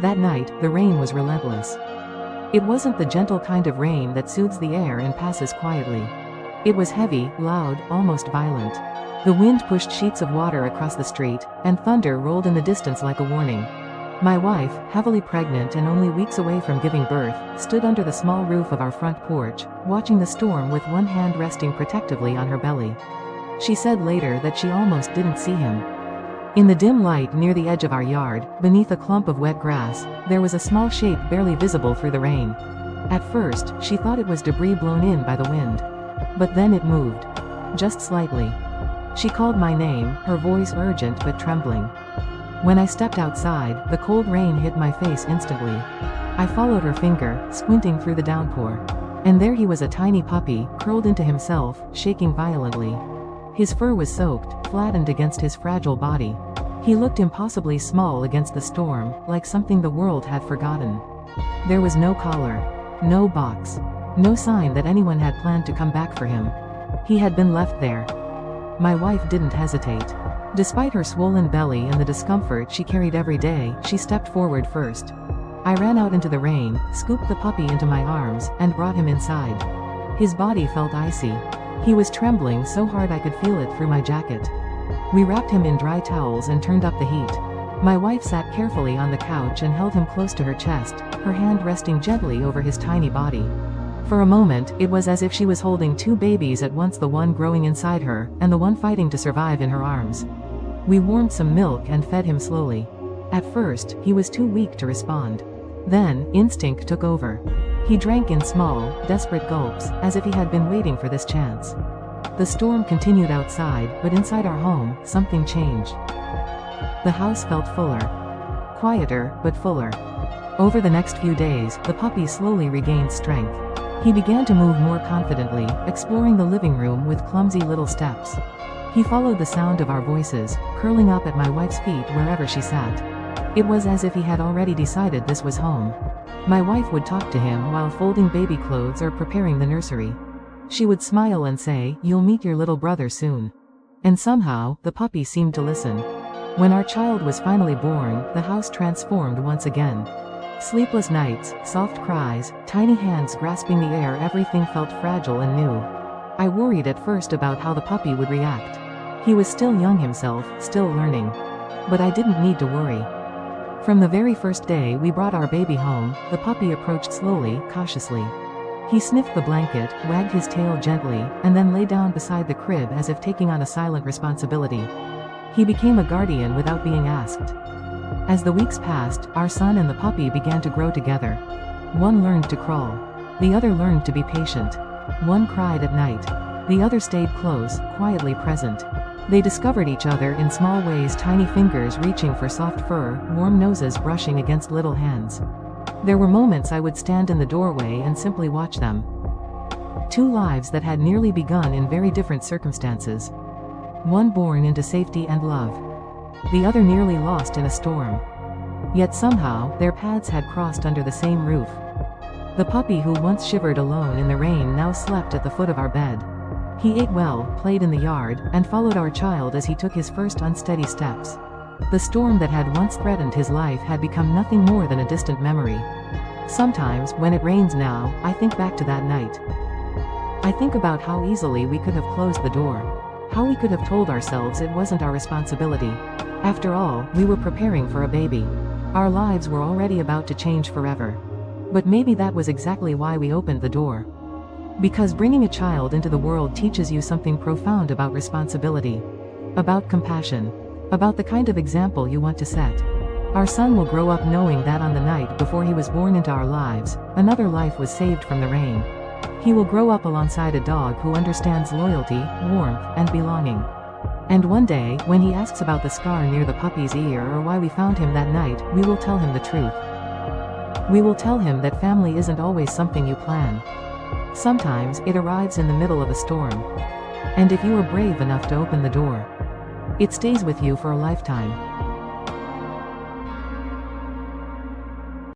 That night, the rain was relentless. It wasn't the gentle kind of rain that soothes the air and passes quietly. It was heavy, loud, almost violent. The wind pushed sheets of water across the street, and thunder rolled in the distance like a warning. My wife, heavily pregnant and only weeks away from giving birth, stood under the small roof of our front porch, watching the storm with one hand resting protectively on her belly. She said later that she almost didn't see him. In the dim light near the edge of our yard, beneath a clump of wet grass, there was a small shape barely visible through the rain. At first, she thought it was debris blown in by the wind. But then it moved. Just slightly. She called my name, her voice urgent but trembling. When I stepped outside, the cold rain hit my face instantly. I followed her finger, squinting through the downpour. And there he was, a tiny puppy, curled into himself, shaking violently. His fur was soaked, flattened against his fragile body. He looked impossibly small against the storm, like something the world had forgotten. There was no collar. No box. No sign that anyone had planned to come back for him. He had been left there. My wife didn't hesitate. Despite her swollen belly and the discomfort she carried every day, she stepped forward first. I ran out into the rain, scooped the puppy into my arms, and brought him inside. His body felt icy. He was trembling so hard I could feel it through my jacket. We wrapped him in dry towels and turned up the heat. My wife sat carefully on the couch and held him close to her chest, her hand resting gently over his tiny body. For a moment, it was as if she was holding two babies at once, the one growing inside her, and the one fighting to survive in her arms. We warmed some milk and fed him slowly. At first, he was too weak to respond. Then, instinct took over. He drank in small, desperate gulps, as if he had been waiting for this chance. The storm continued outside, but inside our home, something changed. The house felt fuller. Quieter, but fuller. Over the next few days, the puppy slowly regained strength. He began to move more confidently, exploring the living room with clumsy little steps. He followed the sound of our voices, curling up at my wife's feet wherever she sat. It was as if he had already decided this was home. My wife would talk to him while folding baby clothes or preparing the nursery. She would smile and say, "You'll meet your little brother soon." And somehow, the puppy seemed to listen. When our child was finally born, the house transformed once again. Sleepless nights, soft cries, tiny hands grasping the air, everything felt fragile and new. I worried at first about how the puppy would react. He was still young himself, still learning. But I didn't need to worry. From the very first day we brought our baby home, the puppy approached slowly, cautiously. He sniffed the blanket, wagged his tail gently, and then lay down beside the crib as if taking on a silent responsibility. He became a guardian without being asked. As the weeks passed, our son and the puppy began to grow together. One learned to crawl. The other learned to be patient. One cried at night. The other stayed close, quietly present. They discovered each other in small ways, tiny fingers reaching for soft fur, warm noses brushing against little hands. There were moments I would stand in the doorway and simply watch them. Two lives that had nearly begun in very different circumstances. One born into safety and love. The other nearly lost in a storm. Yet somehow, their paths had crossed under the same roof. The puppy who once shivered alone in the rain now slept at the foot of our bed. He ate well, played in the yard, and followed our child as he took his first unsteady steps. The storm that had once threatened his life had become nothing more than a distant memory. Sometimes, when it rains now, I think back to that night. I think about how easily we could have closed the door. How we could have told ourselves it wasn't our responsibility. After all, we were preparing for a baby. Our lives were already about to change forever. But maybe that was exactly why we opened the door. Because bringing a child into the world teaches you something profound about responsibility. About compassion. About the kind of example you want to set. Our son will grow up knowing that on the night before he was born into our lives, another life was saved from the rain. He will grow up alongside a dog who understands loyalty, warmth, and belonging. And one day, when he asks about the scar near the puppy's ear or why we found him that night, we will tell him the truth. We will tell him that family isn't always something you plan. Sometimes, it arrives in the middle of a storm. And if you are brave enough to open the door, it stays with you for a lifetime.